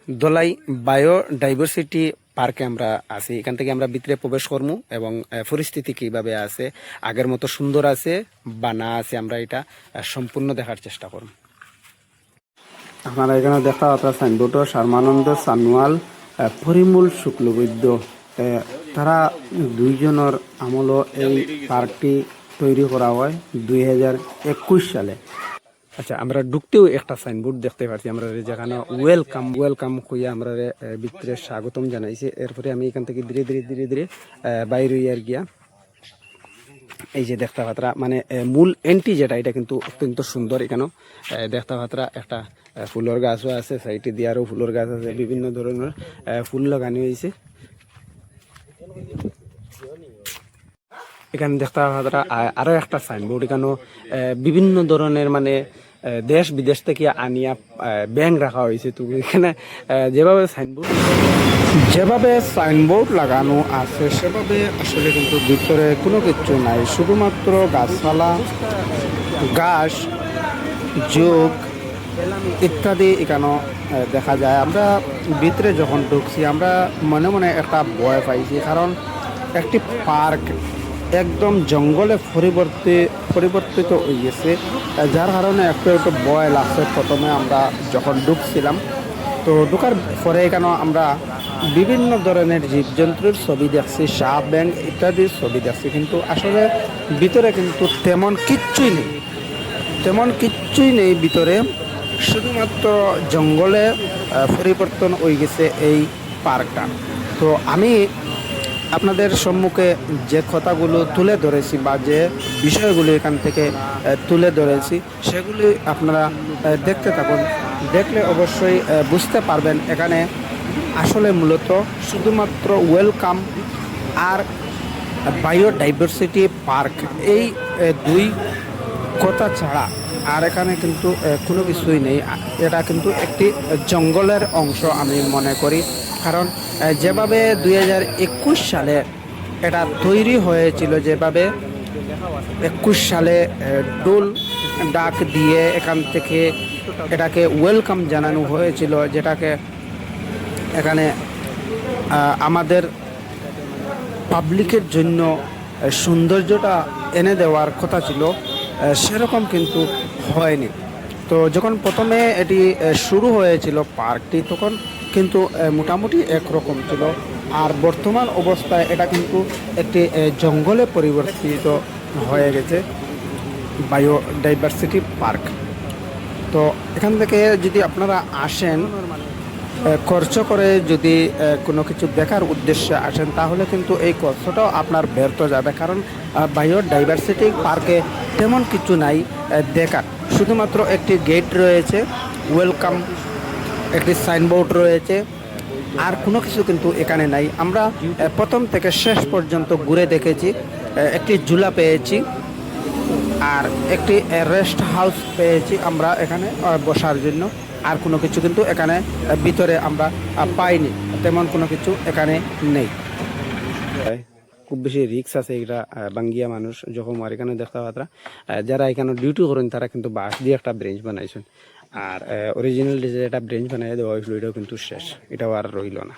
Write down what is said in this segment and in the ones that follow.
দোলাই biodiversity পার্কে আমরা আছি। এখান থেকে আমরা ভিতরে প্রবেশ করবো এবং পরিস্থিতি কিভাবে আছে, আগের মতো সুন্দর আছে বা না আছে, আমরা এটা সম্পূর্ণ দেখার চেষ্টা করব। আপনারা এখানে দেখা আপনার সাইনবোর্ড শর্মানন্দ সানোয়াল পরিমল শুক্লবৈদ্য, তারা দুইজনের আমল এই পার্কটি তৈরি করা হয় 2021 সালে। আচ্ছা, আমরা ঢুকতেও একটা সাইনবোর্ড দেখতে পাচ্ছি আমরা, যেখানে ওয়েলকাম ওয়েলকাম হইয়া আমরা ভিতরে স্বাগতম জানাইছে। এরপরে আমি এখান থেকে ধীরে ধীরে ধীরে ধীরে বাইরে আর গিয়া এই যে দেখতে পাত্রা মানে মূল এন্ট্রি যেটা, এটা কিন্তু অত্যন্ত সুন্দর। এখানেও দেখতে পাত্রা একটা ফুলের গাছও আছে, সাইডে দিয়ে আরও ফুলের গাছ আছে, বিভিন্ন ধরনের ফুল লাগানো হয়েছে। এখানে দেখতে পাত্রা আরও একটা সাইনবোর্ড, এখানেও বিভিন্ন ধরনের মানে দেশ বিদেশ থেকে আনিয়া ব্যাংক রাখা হয়েছে। তো এখানে যেভাবে সাইনবোর্ড লাগানো আছে সেভাবে আসলে কিন্তু ভিতরে কোনো কিছু নাই, শুধুমাত্র গাছপালা, গাছ, যোগ ইত্যাদি এখানেও দেখা যায়। আমরা ভিতরে যখন ঢুকছি আমরা মনে মনে একটা ভয় পাইছি, কারণ একটি পার্ক একদম জঙ্গলে পরিবর্তিত হয়ে গেছে, যার কারণে একটু একটু ভয় লাগছে প্রথমে আমরা যখন ঢুকছিলাম। তো ঢুকার পরে এখানে আমরা বিভিন্ন ধরনের জীবজন্তুর ছবি দেখছি, সাপ, ব্যাঙ ইত্যাদির ছবি দেখছি, কিন্তু আসলে ভিতরে কিন্তু তেমন কিচ্ছুই নেই ভিতরে, শুধুমাত্র জঙ্গলে পরিবর্তন হয়ে গেছে এই পার্কটা। তো আমি আপনাদের সম্মুখে যে কথাগুলো তুলে ধরেছি বা যে বিষয়গুলো এখান থেকে তুলে ধরেছি সেগুলি আপনারা দেখতে থাকুন। দেখলে অবশ্যই বুঝতে পারবেন এখানে আসলে মূলত শুধুমাত্র ওয়েলকাম আর বায়োডাইভার্সিটি পার্ক এই দুই কথা ছাড়া আর এখানে কিন্তু কোনো কিছুই নেই। এটা কিন্তু একটি জঙ্গলের অংশ আমি মনে করি, কারণ যেভাবে 2021 সালে এটা তৈরি হয়েছিল, যেভাবে 21 সালে ডোল ডাক দিয়ে এখান থেকে এটাকে ওয়েলকাম জানানো হয়েছিল, যেটাকে এখানে আমাদের পাবলিকের জন্য সৌন্দর্যটা এনে দেওয়ার কথা ছিল, সেরকম কিন্তু হয়নি। তো যখন প্রথমে এটি শুরু হয়েছিল পার্কটি, তখন কিন্তু মোটামুটি একরকম ছিল, আর বর্তমান অবস্থায় এটা কিন্তু একটি জঙ্গলে পরিবর্তিত হয়ে গেছে বায়োডাইভার্সিটি পার্ক। তো এখান থেকে যদি আপনারা আসেন, খরচ করে যদি কোনো কিছু দেখার উদ্দেশ্যে আসেন, তাহলে কিন্তু এই খরচটাও আপনার ব্যর্থ যাবে, কারণ বায়োডাইভার্সিটি পার্কে তেমন কিছু নাই দেখার। শুধুমাত্র একটি গেট রয়েছে, ওয়েলকাম একটি সাইনবোর্ড রয়েছে, আর কোনো কিছু কিন্তু এখানে নাই। আমরা প্রথম থেকে শেষ পর্যন্ত ঘুরে দেখেছি, একটি ঝুলা পেয়েছি আর একটি রেস্ট হাউস পেয়েছি আমরা এখানে বসার জন্য, আর কোনো কিছু কিন্তু এখানে ভিতরে আমরা পাইনি, তেমন কোনো কিছু এখানে নেই। খুব বেশি রিক্স আছে এটা বাঙ্গিয়া মানুষ যখন আর এখানে দেখতে পাত্রা যারা এখানে ডিউটি করেন তারা কিন্তু বাঁশ দিয়ে একটা ব্রেঞ্চ বানাইছেন, আর অরিজিনাল যে একটা ব্রেঞ্চ বানাই দেওয়া হয়েছিল এটাও কিন্তু শেষ, এটাও আর রইল না।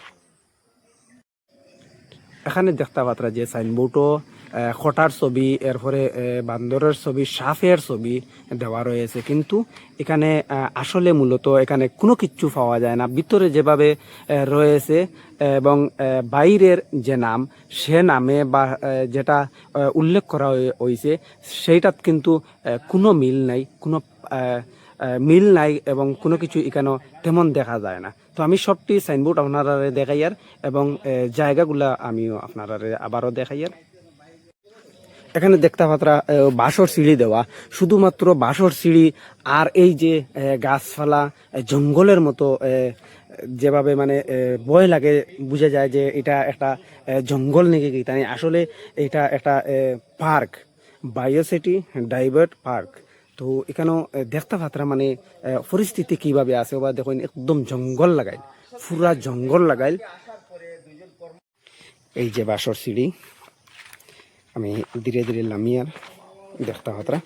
এখানে দেখতে পাত্রা যে সাইনবোর্ডও খটার ছবি, এরপরে বান্দরের ছবি, সাপের ছবি দেওয়া রয়েছে, কিন্তু এখানে আসলে মূলত এখানে কোনো কিচ্ছু পাওয়া যায় না। ভিতরে যেভাবে রয়েছে এবং বাইরের যে নাম, সে নামে বা যেটা উল্লেখ করা হয়েছে সেইটাত কিন্তু কোনো মিল নাই এবং কোনো কিছু এখানে তেমন দেখা যায় না। তো আমি সবটি সাইনবোর্ড আপনারা দেখাইয়ার এবং জায়গাগুলা আমিও আপনারা আবারও দেখাইয়ার। এখানে দেখতে পাত্রা বাঁশর সিঁড়ি দেওয়া, শুধুমাত্র বাঁশর সিঁড়ি, আর এই যে গাছপালা জঙ্গলের মতো যেভাবে মানে ভয় লাগে, বোঝা যায় যে এটা একটা জঙ্গল নাকি কি, তাই আসলে এটা একটা পার্ক, বায়োসিটি ডাইভার্ট পার্ক। তো এখানেও দেখতে পাত্রা মানে পরিস্থিতি কিভাবে আছে, বা দেখুন একদম জঙ্গল লাগাইল, পুরা জঙ্গল লাগাইল। এই যে বাঁশর সিঁড়ি, আমি ধীরে ধীরে নামিয়ার দেখতে পাত্রা।